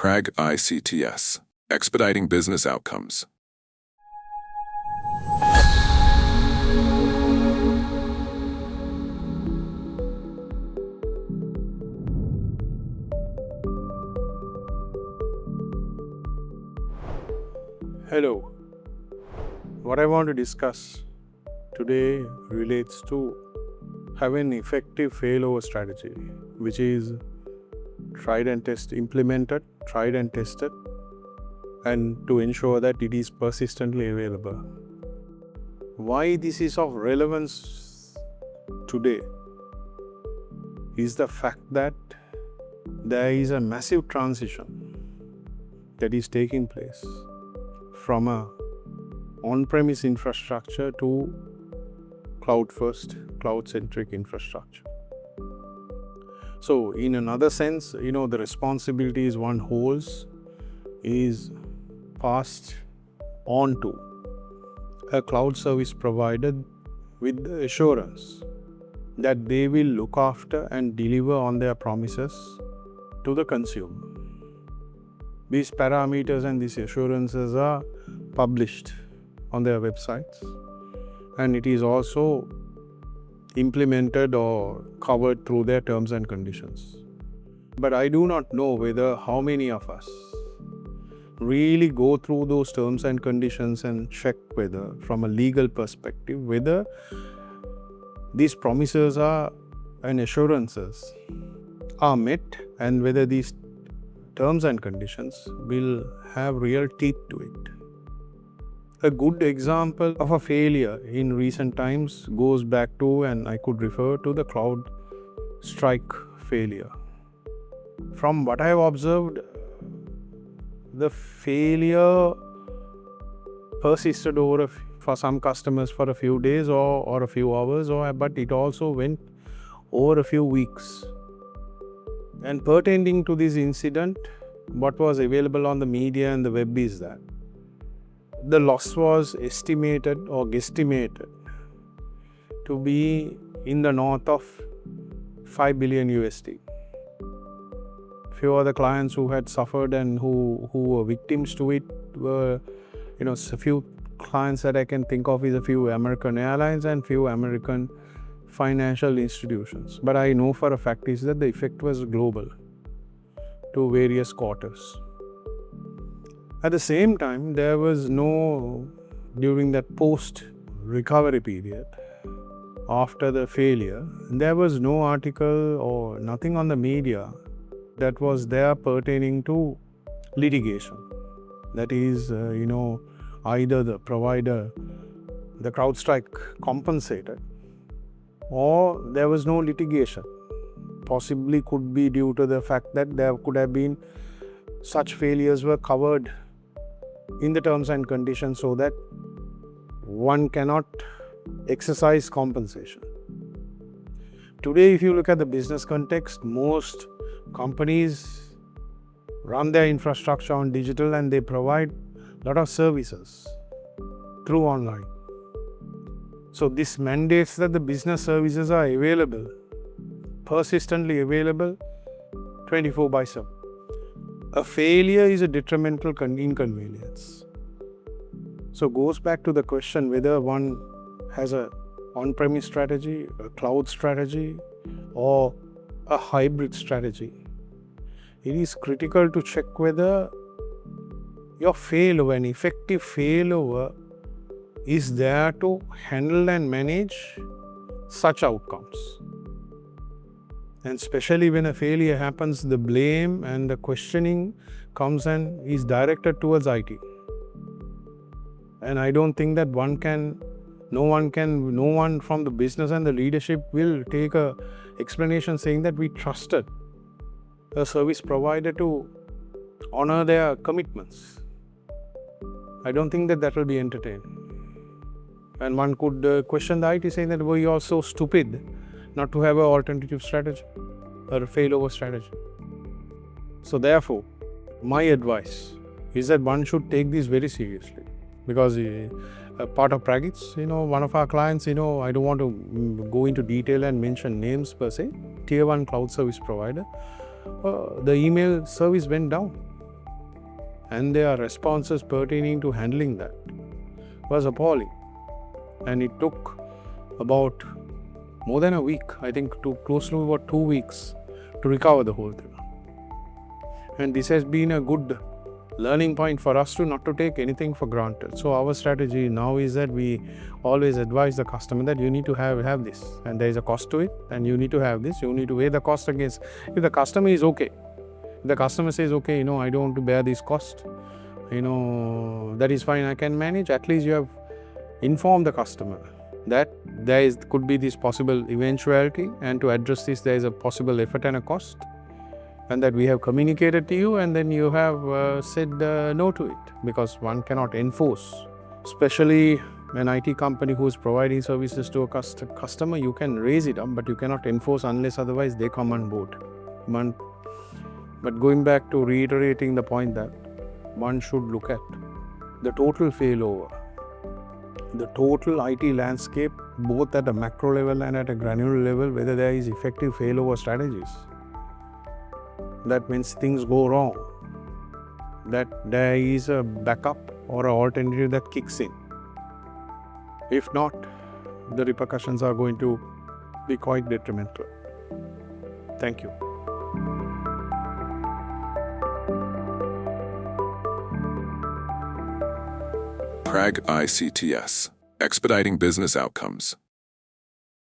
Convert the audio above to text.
PragICTS, expediting business outcomes. Hello. What I want to discuss today relates to having an effective failover strategy, which is implemented, tried and tested, and to ensure that it is persistently available. Why this is of relevance today is the fact that there is a massive transition that is taking place from a on-premise infrastructure to cloud-first, cloud-centric infrastructure. So in another sense, the responsibilities one holds is passed on to a cloud service provider with the assurance that they will look after and deliver on their promises to the consumer. These parameters and these assurances are published on their websites, and it is also implemented or covered through their terms and conditions. But I do not know whether how many of us really go through those terms and conditions and check whether, from a legal perspective, whether these promises are and assurances are met, and whether these terms and conditions will have real teeth to it. A good example of a failure in recent times goes back to, and I could refer to, the CrowdStrike failure. From what I have observed, the failure persisted for some customers for a few days or a few hours, but it also went over a few weeks. And pertaining to this incident, what was available on the media and the web is that the loss was estimated or guesstimated to be in the north of 5 billion USD. Few other clients who had suffered and who were victims to it were, a few clients that I can think of is a few American airlines and few American financial institutions. But I know for a fact is that the effect was global to various quarters. At the same time, there was during that post-recovery period, after the failure, there was no article or nothing on the media that was there pertaining to litigation. That is, either the provider, the CrowdStrike, compensated, or there was no litigation. Possibly could be due to the fact that there could have been such failures were covered in the terms and conditions so that one cannot exercise compensation. Today, if you look at the business context, most companies run their infrastructure on digital and they provide a lot of services through online. So this mandates that the business services are available, persistently available 24/7. A failure is a detrimental inconvenience. So goes back to the question whether one has a on-premise strategy, a cloud strategy, or a hybrid strategy. It is critical to check whether your failover, an effective failover, is there to handle and manage such outcomes. And especially when a failure happens, the blame and the questioning comes and is directed towards IT. And I don't think that no one from the business and the leadership will take a explanation saying that we trusted a service provider to honor their commitments. I don't think that will be entertained. And one could question the IT saying that we are so stupid not to have an alternative strategy or a failover strategy. So therefore, my advice is that one should take this very seriously, because a part of PragICTS, one of our clients, I don't want to go into detail and mention names per se, tier 1 cloud service provider, the email service went down and their responses pertaining to handling that was appalling. And it took about more than a week, I think close to about 2 weeks to recover the whole thing. And this has been a good learning point for us to not to take anything for granted. So our strategy now is that we always advise the customer that you need to have this, and there is a cost to it, and you need to have this. You need to weigh the cost against. If the customer is okay, if the customer says, okay, I don't want to bear this cost, that is fine, I can manage. At least you have informed the customer that could be this possible eventuality, and to address this there is a possible effort and a cost, and that we have communicated to you, and then you have said no to it, because one cannot enforce, especially an IT company who is providing services to a customer. You can raise it up, but you cannot enforce unless otherwise they come on board. But going back to reiterating the point that one should look at the total failover, the total IT landscape, both at a macro level and at a granular level, whether there is effective failover strategies. That means things go wrong, that there is a backup or an alternative that kicks in. If not, the repercussions are going to be quite detrimental. Thank you. PragICTS, expediting business outcomes.